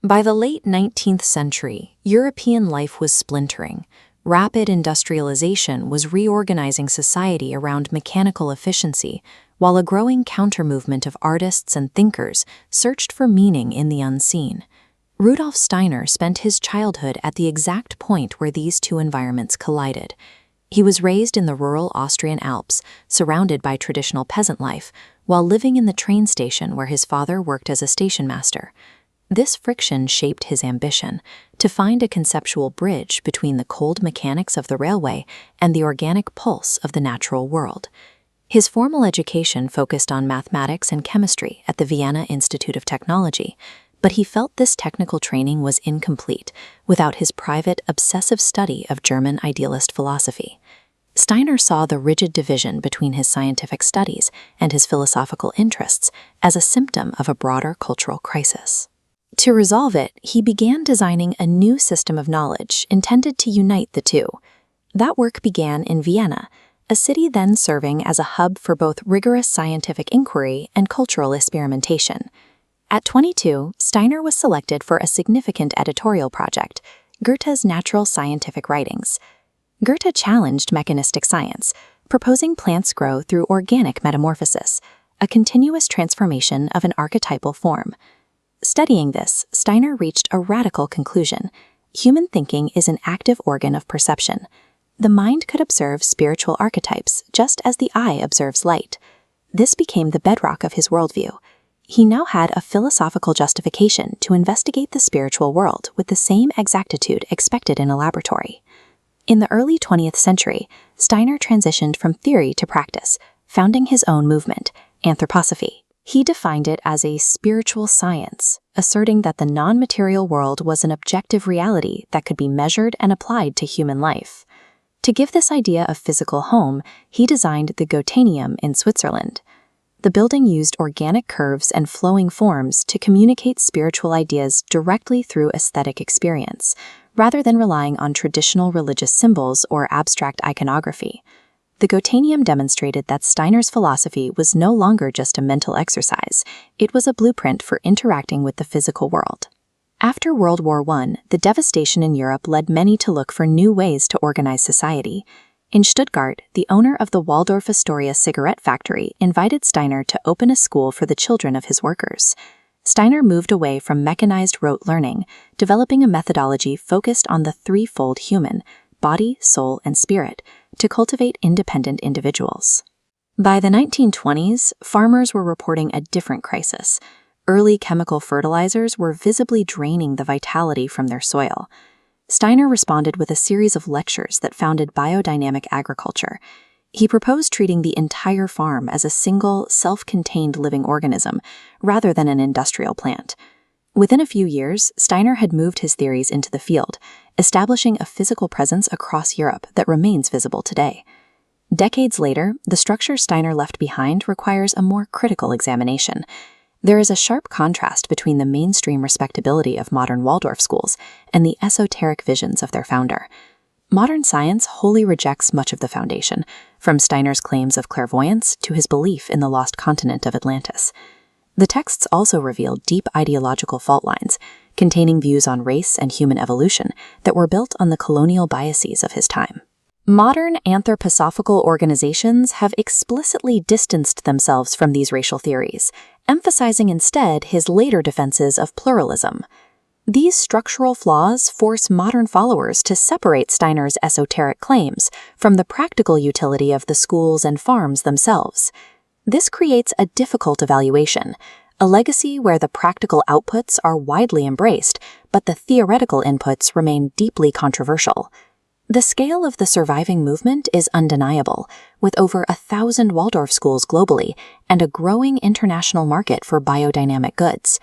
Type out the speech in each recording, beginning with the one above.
By the late 19th century, European life was splintering. Rapid industrialization was reorganizing society around mechanical efficiency, while a growing counter-movement of artists and thinkers searched for meaning in the unseen. Rudolf Steiner spent his childhood at the exact point where these two environments collided. He was raised in the rural Austrian Alps, surrounded by traditional peasant life, while living in the train station where his father worked as a station master. This friction shaped his ambition to find a conceptual bridge between the cold mechanics of the railway and the organic pulse of the natural world. His formal education focused on mathematics and chemistry at the Vienna Institute of Technology, but he felt this technical training was incomplete without his private, obsessive study of German idealist philosophy. Steiner saw the rigid division between his scientific studies and his philosophical interests as a symptom of a broader cultural crisis. To resolve it, he began designing a new system of knowledge intended to unite the two. That work began in Vienna, a city then serving as a hub for both rigorous scientific inquiry and cultural experimentation. At 22, Steiner was selected for a significant editorial project, Goethe's Natural Scientific Writings. Goethe challenged mechanistic science, proposing plants grow through organic metamorphosis, a continuous transformation of an archetypal form. Studying this, Steiner reached a radical conclusion. Human thinking is an active organ of perception. The mind could observe spiritual archetypes just as the eye observes light. This became the bedrock of his worldview. He now had a philosophical justification to investigate the spiritual world with the same exactitude expected in a laboratory. In the early 20th century, Steiner transitioned from theory to practice, founding his own movement, Anthroposophy. He defined it as a spiritual science, asserting that the non-material world was an objective reality that could be measured and applied to human life. To give this idea a physical home, he designed the Goetheanum in Switzerland. The building used organic curves and flowing forms to communicate spiritual ideas directly through aesthetic experience, rather than relying on traditional religious symbols or abstract iconography. The Goetheanum demonstrated that Steiner's philosophy was no longer just a mental exercise, it was a blueprint for interacting with the physical world. After World War I, the devastation in Europe led many to look for new ways to organize society. In Stuttgart, the owner of the Waldorf Astoria cigarette factory invited Steiner to open a school for the children of his workers. Steiner moved away from mechanized rote learning, developing a methodology focused on the threefold human, body, soul, and spirit, to cultivate independent individuals. By the 1920s, farmers were reporting a different crisis. Early chemical fertilizers were visibly draining the vitality from their soil. Steiner responded with a series of lectures that founded biodynamic agriculture. He proposed treating the entire farm as a single, self-contained living organism, rather than an industrial plant. Within a few years, Steiner had moved his theories into the field, establishing a physical presence across Europe that remains visible today. Decades later, the structure Steiner left behind requires a more critical examination. There is a sharp contrast between the mainstream respectability of modern Waldorf schools and the esoteric visions of their founder. Modern science wholly rejects much of the foundation, from Steiner's claims of clairvoyance to his belief in the lost continent of Atlantis. The texts also reveal deep ideological fault lines, containing views on race and human evolution that were built on the colonial biases of his time. Modern anthroposophical organizations have explicitly distanced themselves from these racial theories, emphasizing instead his later defenses of pluralism. These structural flaws force modern followers to separate Steiner's esoteric claims from the practical utility of the schools and farms themselves. This creates a difficult evaluation, a legacy where the practical outputs are widely embraced, but the theoretical inputs remain deeply controversial. The scale of the surviving movement is undeniable, with over 1,000 Waldorf schools globally and a growing international market for biodynamic goods.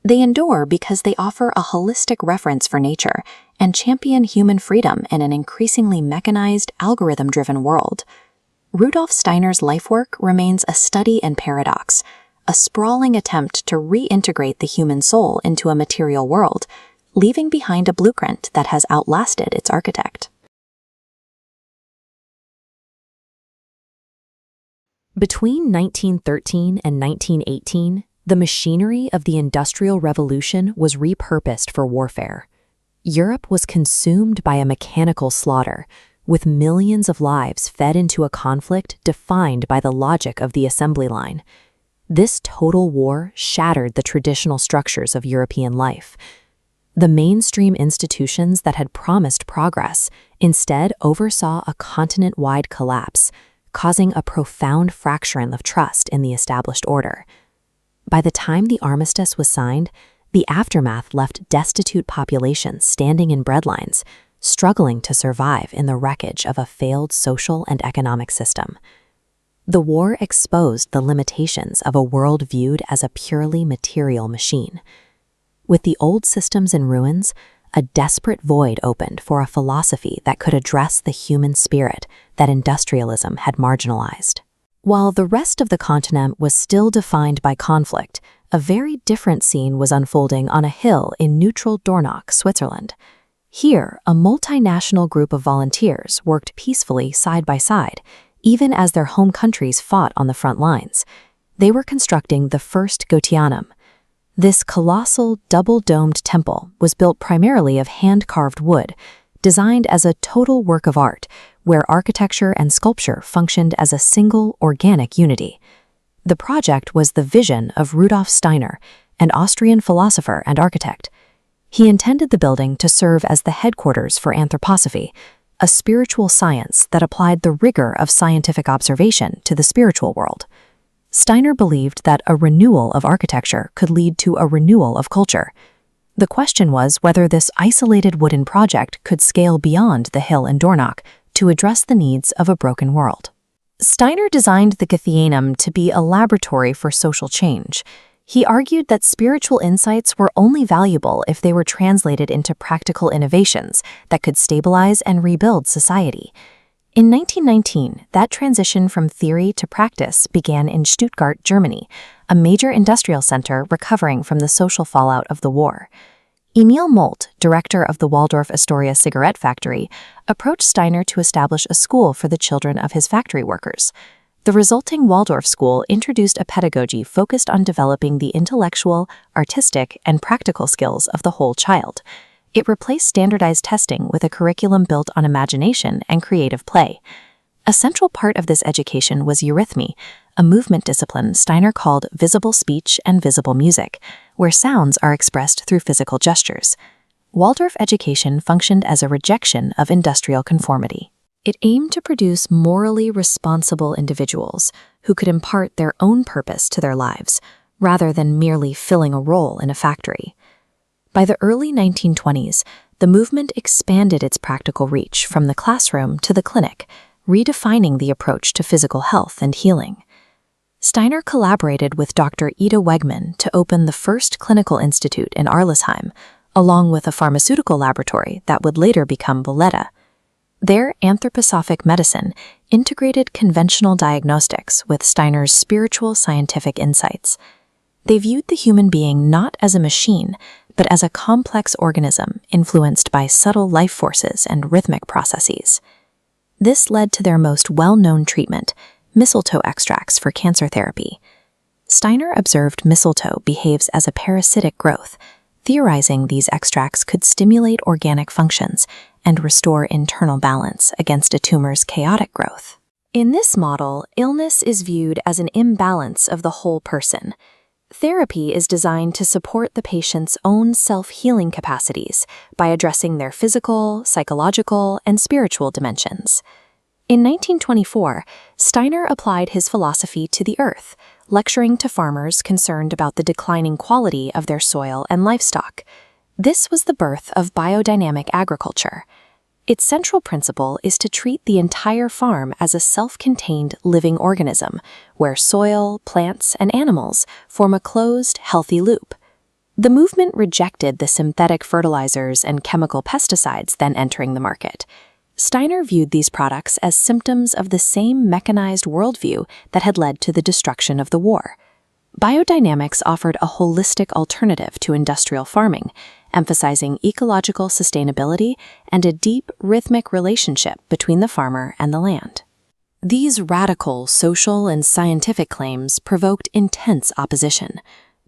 They endure because they offer a holistic reference for nature and champion human freedom in an increasingly mechanized, algorithm-driven world. Rudolf Steiner's lifework remains a study in paradox, a sprawling attempt to reintegrate the human soul into a material world, leaving behind a blueprint that has outlasted its architect. Between 1913 and 1918, The machinery of the Industrial Revolution was repurposed for warfare. Europe was consumed by a mechanical slaughter, with millions of lives fed into a conflict defined by the logic of the assembly line. This total war shattered the traditional structures of European life. The mainstream institutions that had promised progress instead oversaw a continent-wide collapse, causing a profound fracturing of trust in the established order. By the time the armistice was signed, the aftermath left destitute populations standing in breadlines, struggling to survive in the wreckage of a failed social and economic system. The war exposed the limitations of a world viewed as a purely material machine. With the old systems in ruins, a desperate void opened for a philosophy that could address the human spirit that industrialism had marginalized. While the rest of the continent was still defined by conflict, a very different scene was unfolding on a hill in neutral Dornach, Switzerland. Here, a multinational group of volunteers worked peacefully side by side, even as their home countries fought on the front lines. They were constructing the first Goetheanum. This colossal, double-domed temple was built primarily of hand-carved wood, designed as a total work of art, where architecture and sculpture functioned as a single, organic unity. The project was the vision of Rudolf Steiner, an Austrian philosopher and architect. He intended the building to serve as the headquarters for Anthroposophy, a spiritual science that applied the rigor of scientific observation to the spiritual world. Steiner believed that a renewal of architecture could lead to a renewal of culture. The question was whether this isolated wooden project could scale beyond the hill in Dornach to address the needs of a broken world. Steiner designed the Goetheanum to be a laboratory for social change. He argued that spiritual insights were only valuable if they were translated into practical innovations that could stabilize and rebuild society. In 1919, that transition from theory to practice began in Stuttgart, Germany, a major industrial center recovering from the social fallout of the war. Emil Molt, director of the Waldorf Astoria cigarette factory, approached Steiner to establish a school for the children of his factory workers. The resulting Waldorf school introduced a pedagogy focused on developing the intellectual, artistic, and practical skills of the whole child. It replaced standardized testing with a curriculum built on imagination and creative play. A central part of this education was eurythmy, a movement discipline Steiner called visible speech and visible music, where sounds are expressed through physical gestures. Waldorf education functioned as a rejection of industrial conformity. It aimed to produce morally responsible individuals who could impart their own purpose to their lives, rather than merely filling a role in a factory. By the early 1920s, the movement expanded its practical reach from the classroom to the clinic, redefining the approach to physical health and healing. Steiner collaborated with Dr. Ida Wegman to open the first clinical institute in Arlesheim, along with a pharmaceutical laboratory that would later become Boletta. Their anthroposophic medicine integrated conventional diagnostics with Steiner's spiritual scientific insights. They viewed the human being not as a machine, but as a complex organism influenced by subtle life forces and rhythmic processes. This led to their most well-known treatment, mistletoe extracts for cancer therapy. Steiner observed mistletoe behaves as a parasitic growth, theorizing these extracts could stimulate organic functions and restore internal balance against a tumor's chaotic growth. In this model, illness is viewed as an imbalance of the whole person. Therapy is designed to support the patient's own self-healing capacities by addressing their physical, psychological, and spiritual dimensions. In 1924, Steiner applied his philosophy to the earth, lecturing to farmers concerned about the declining quality of their soil and livestock. This was the birth of biodynamic agriculture. Its central principle is to treat the entire farm as a self-contained living organism, where soil, plants, and animals form a closed, healthy loop. The movement rejected the synthetic fertilizers and chemical pesticides then entering the market. Steiner viewed these products as symptoms of the same mechanized worldview that had led to the destruction of the war. Biodynamics offered a holistic alternative to industrial farming, emphasizing ecological sustainability and a deep, rhythmic relationship between the farmer and the land. These radical social and scientific claims provoked intense opposition.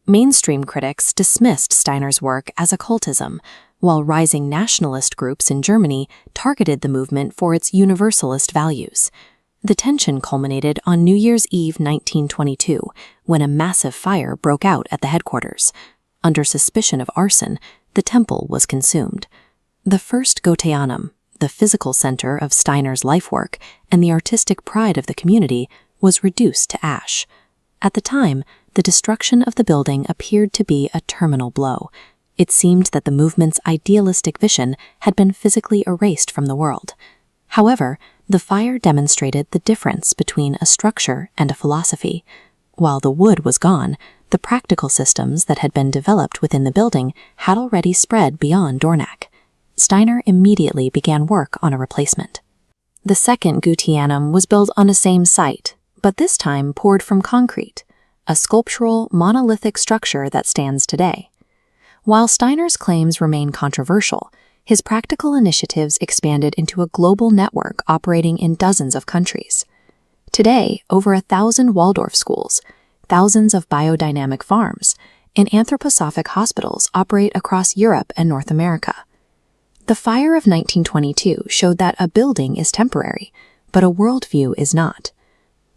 Mainstream critics dismissed Steiner's work as occultism, while rising nationalist groups in Germany targeted the movement for its universalist values. The tension culminated on New Year's Eve 1922, when a massive fire broke out at the headquarters. Under suspicion of arson, the temple was consumed. The first Goetheanum, the physical center of Steiner's lifework and the artistic pride of the community, was reduced to ash. At the time, the destruction of the building appeared to be a terminal blow. It seemed that the movement's idealistic vision had been physically erased from the world. However, the fire demonstrated the difference between a structure and a philosophy. While the wood was gone, the practical systems that had been developed within the building had already spread beyond Dornach. Steiner immediately began work on a replacement. The second Goetheanum was built on the same site, but this time poured from concrete, a sculptural, monolithic structure that stands today. While Steiner's claims remain controversial, his practical initiatives expanded into a global network operating in dozens of countries. Today, over 1,000 Waldorf schools, thousands of biodynamic farms, and anthroposophic hospitals operate across Europe and North America. The fire of 1922 showed that a building is temporary, but a worldview is not.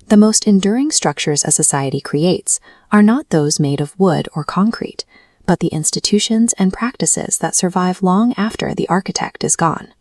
The most enduring structures a society creates are not those made of wood or concrete, but the institutions and practices that survive long after the architect is gone.